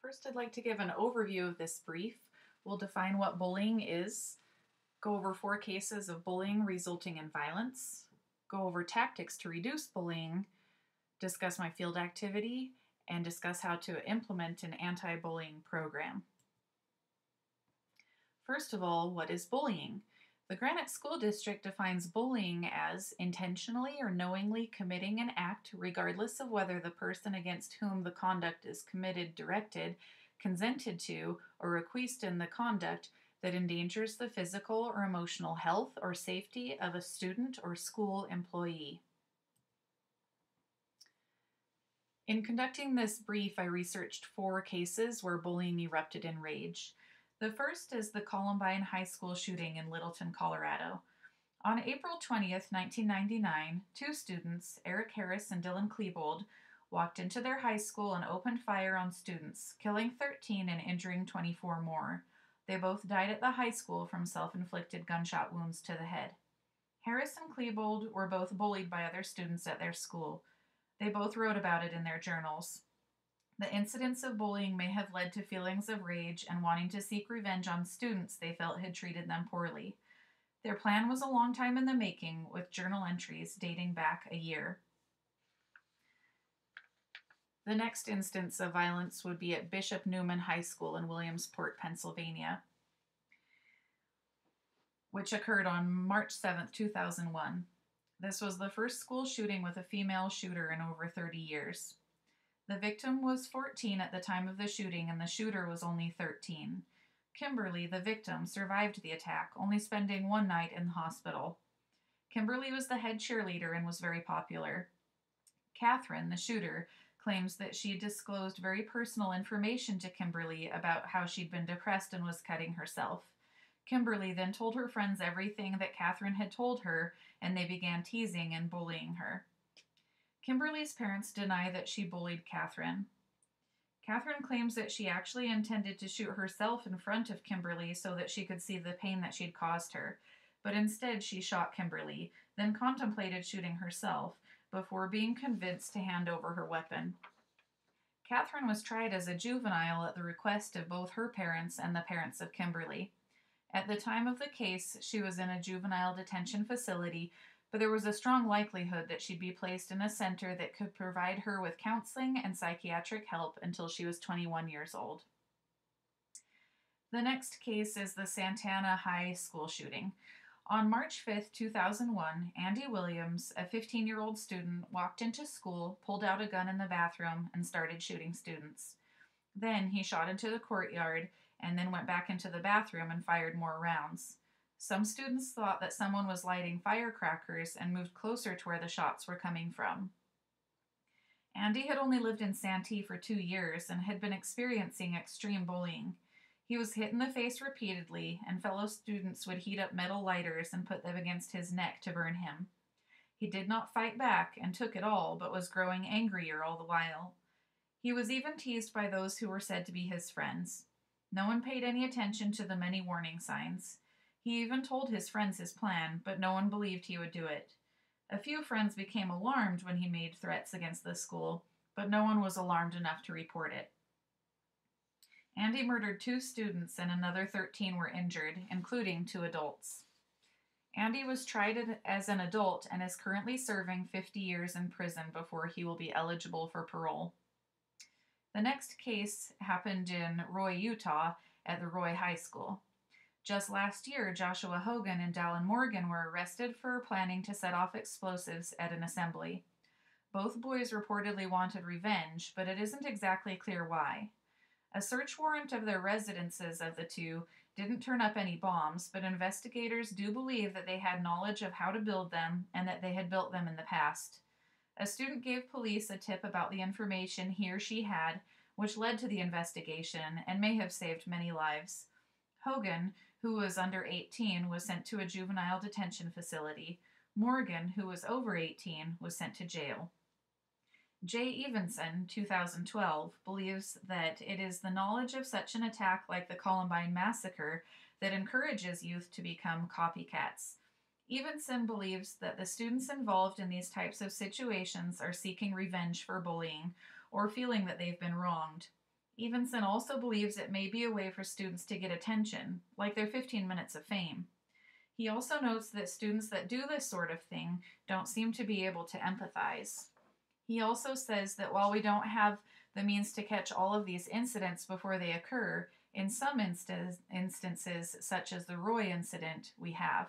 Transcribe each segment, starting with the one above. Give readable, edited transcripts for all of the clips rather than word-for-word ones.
First, I'd like to give an overview of this brief. We'll define what bullying is, go over 4 cases of bullying resulting in violence, go over tactics to reduce bullying, discuss my field activity, and discuss how to implement an anti-bullying program. First of all, what is bullying? The Granite School District defines bullying as intentionally or knowingly committing an act, regardless of whether the person against whom the conduct is committed directed, consented to, or acquiesced in the conduct that endangers the physical or emotional health or safety of a student or school employee. In conducting this brief, I researched 4 cases where bullying erupted in rage. The first is the Columbine High School shooting in Littleton, Colorado. On April 20th, 1999, 2 students, Eric Harris and Dylan Klebold, walked into their high school and opened fire on students, killing 13 and injuring 24 more. They both died at the high school from self-inflicted gunshot wounds to the head. Harris and Klebold were both bullied by other students at their school. They both wrote about it in their journals. The incidents of bullying may have led to feelings of rage and wanting to seek revenge on students they felt had treated them poorly. Their plan was a long time in the making, with journal entries dating back a year. The next instance of violence would be at Bishop Neumann High School in Williamsport, Pennsylvania, which occurred on March 7th, 2001. This was the first school shooting with a female shooter in over 30 years. The victim was 14 at the time of the shooting, and the shooter was only 13. Kimberly, the victim, survived the attack, only spending 1 night in the hospital. Kimberly was the head cheerleader and was very popular. Catherine, the shooter, claims that she disclosed very personal information to Kimberly about how she'd been depressed and was cutting herself. Kimberly then told her friends everything that Catherine had told her, and they began teasing and bullying her. Kimberly's parents deny that she bullied Catherine. Catherine claims that she actually intended to shoot herself in front of Kimberly so that she could see the pain that she'd caused her, but instead she shot Kimberly, then contemplated shooting herself before being convinced to hand over her weapon. Catherine was tried as a juvenile at the request of both her parents and the parents of Kimberly. At the time of the case, she was in a juvenile detention facility, but there was a strong likelihood that she'd be placed in a center that could provide her with counseling and psychiatric help until she was 21 years old. The next case is the Santana High School shooting. On March 5th, 2001, Andy Williams, a 15-year-old student, walked into school, pulled out a gun in the bathroom, and started shooting students. Then he shot into the courtyard and then went back into the bathroom and fired more rounds. Some students thought that someone was lighting firecrackers and moved closer to where the shots were coming from. Andy had only lived in Santee for 2 years and had been experiencing extreme bullying. He was hit in the face repeatedly, and fellow students would heat up metal lighters and put them against his neck to burn him. He did not fight back and took it all, but was growing angrier all the while. He was even teased by those who were said to be his friends. No one paid any attention to the many warning signs. He even told his friends his plan, but no one believed he would do it. A few friends became alarmed when he made threats against the school, but no one was alarmed enough to report it. Andy murdered 2 students and another 13 were injured, including 2 adults. Andy was tried as an adult and is currently serving 50 years in prison before he will be eligible for parole. The next case happened in Roy, Utah, at the Roy High School. Just last year, Joshua Hogan and Dallin Morgan were arrested for planning to set off explosives at an assembly. Both boys reportedly wanted revenge, but it isn't exactly clear why. A search warrant of their residences of the 2 didn't turn up any bombs, but investigators do believe that they had knowledge of how to build them and that they had built them in the past. A student gave police a tip about the information he or she had, which led to the investigation and may have saved many lives. Hogan, who was under 18, was sent to a juvenile detention facility. Morgan, who was over 18, was sent to jail. Jay Evenson, 2012, believes that it is the knowledge of such an attack like the Columbine massacre that encourages youth to become copycats. Evenson believes that the students involved in these types of situations are seeking revenge for bullying or feeling that they've been wronged. Evenson also believes it may be a way for students to get attention, like their 15 minutes of fame. He also notes that students that do this sort of thing don't seem to be able to empathize. He also says that while we don't have the means to catch all of these incidents before they occur, in some instances, such as the Roy incident, we have.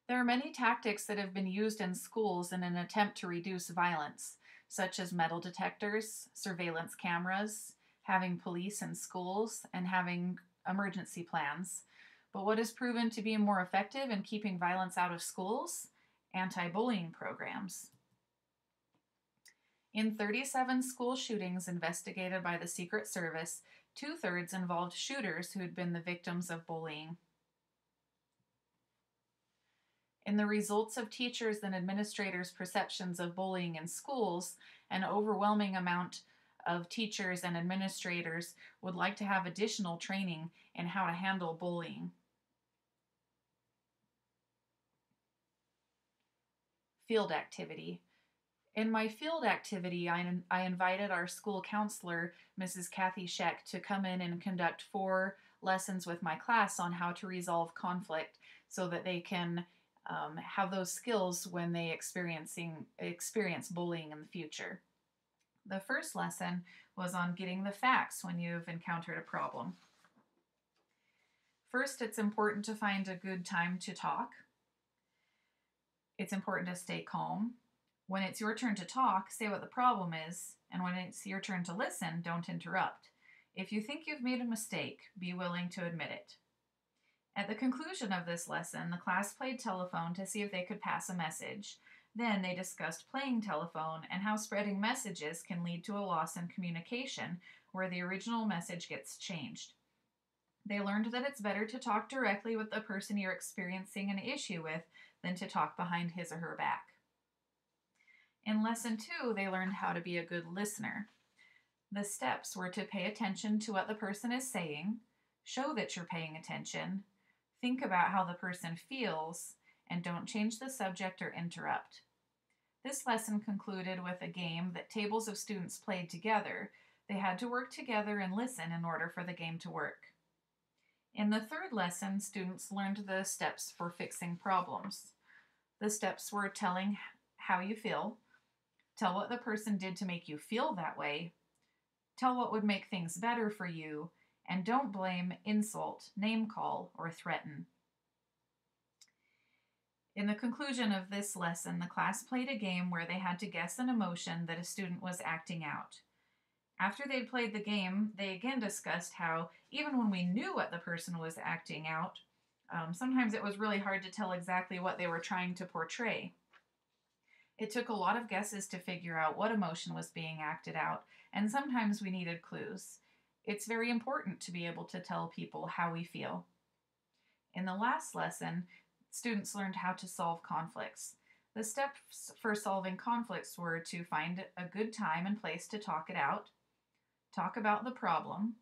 There are many tactics that have been used in schools in an attempt to reduce violence, such as metal detectors, surveillance cameras, having police in schools, and having emergency plans. But what has proven to be more effective in keeping violence out of schools? Anti-bullying programs. In 37 school shootings investigated by the Secret Service, 2/3 involved shooters who had been the victims of bullying. In the results of teachers and administrators' perceptions of bullying in schools, an overwhelming amount of teachers and administrators would like to have additional training in how to handle bullying. Field activity. In my field activity, I invited our school counselor, Mrs. Kathy Scheck, to come in and conduct 4 lessons with my class on how to resolve conflict so that they can have those skills when they experience bullying in the future. The first lesson was on getting the facts when you've encountered a problem. First, it's important to find a good time to talk. It's important to stay calm. When it's your turn to talk, say what the problem is, and when it's your turn to listen, don't interrupt. If you think you've made a mistake, be willing to admit it. At the conclusion of this lesson, the class played telephone to see if they could pass a message. Then they discussed playing telephone and how spreading messages can lead to a loss in communication where the original message gets changed. They learned that it's better to talk directly with the person you're experiencing an issue with than to talk behind his or her back. In lesson 2, they learned how to be a good listener. The steps were to pay attention to what the person is saying, show that you're paying attention, think about how the person feels, and don't change the subject or interrupt. This lesson concluded with a game that tables of students played together. They had to work together and listen in order for the game to work. In the third lesson, students learned the steps for fixing problems. The steps were telling how you feel, tell what the person did to make you feel that way, tell what would make things better for you, and don't blame, insult, name call, or threaten. In the conclusion of this lesson, the class played a game where they had to guess an emotion that a student was acting out. After they'd played the game, they again discussed how, even when we knew what the person was acting out, sometimes it was really hard to tell exactly what they were trying to portray. It took a lot of guesses to figure out what emotion was being acted out, and sometimes we needed clues. It's very important to be able to tell people how we feel. In the last lesson, students learned how to solve conflicts. The steps for solving conflicts were to find a good time and place to talk it out, talk about the problem,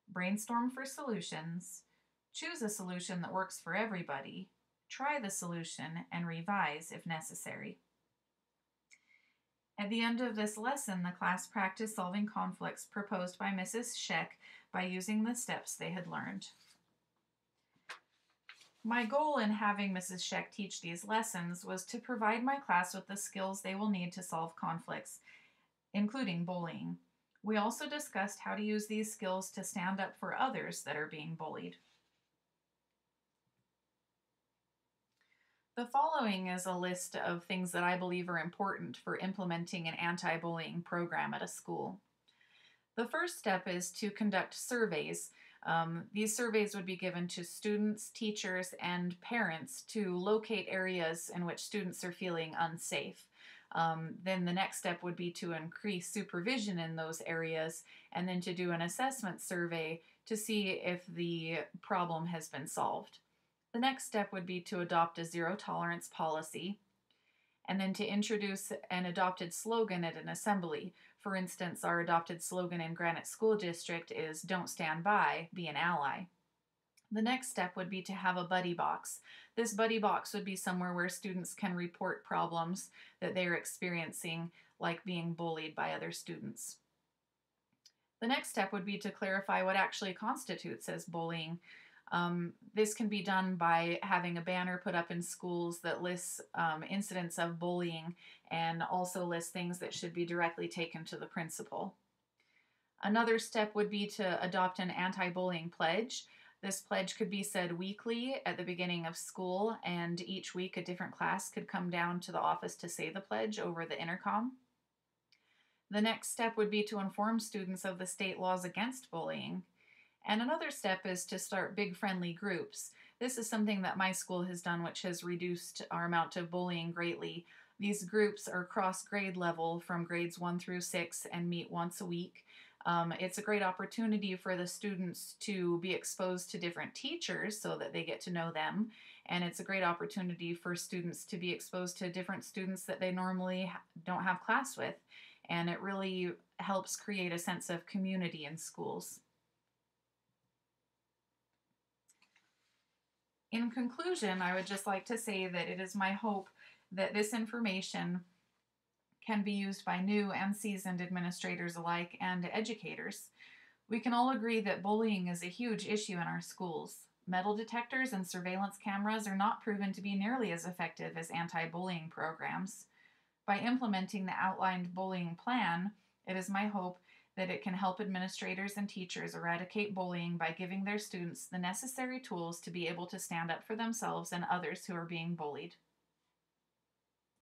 brainstorm for solutions, choose a solution that works for everybody, try the solution, and revise if necessary. At the end of this lesson, the class practiced solving conflicts proposed by Mrs. Scheck by using the steps they had learned. My goal in having Mrs. Scheck teach these lessons was to provide my class with the skills they will need to solve conflicts, including bullying. We also discussed how to use these skills to stand up for others that are being bullied. The following is a list of things that I believe are important for implementing an anti-bullying program at a school. The first step is to conduct surveys. These surveys would be given to students, teachers, and parents to locate areas in which students are feeling unsafe. Then the next step would be to increase supervision in those areas and then to do an assessment survey to see if the problem has been solved. The next step would be to adopt a zero tolerance policy. and then to introduce an adopted slogan at an assembly. For instance, our adopted slogan in Granite School District is "Don't stand by, be an ally." The next step would be to have a buddy box. This buddy box would be somewhere where students can report problems that they're experiencing, like being bullied by other students. The next step would be to clarify what actually constitutes as bullying. This can be done by having a banner put up in schools that lists incidents of bullying and also lists things that should be directly taken to the principal. Another step would be to adopt an anti-bullying pledge. This pledge could be said weekly at the beginning of school, and each week a different class could come down to the office to say the pledge over the intercom. The next step would be to inform students of the state laws against bullying. And another step is to start big friendly groups. This is something that my school has done, which has reduced our amount of bullying greatly. These groups are cross grade level from grades 1 through 6 and meet once a week. It's a great opportunity for the students to be exposed to different teachers so that they get to know them. And it's a great opportunity for students to be exposed to different students that they normally don't have class with. And it really helps create a sense of community in schools. In conclusion, I would just like to say that it is my hope that this information can be used by new and seasoned administrators alike and educators. We can all agree that bullying is a huge issue in our schools. Metal detectors and surveillance cameras are not proven to be nearly as effective as anti-bullying programs. By implementing the outlined bullying plan, it is my hope that it can help administrators and teachers eradicate bullying by giving their students the necessary tools to be able to stand up for themselves and others who are being bullied.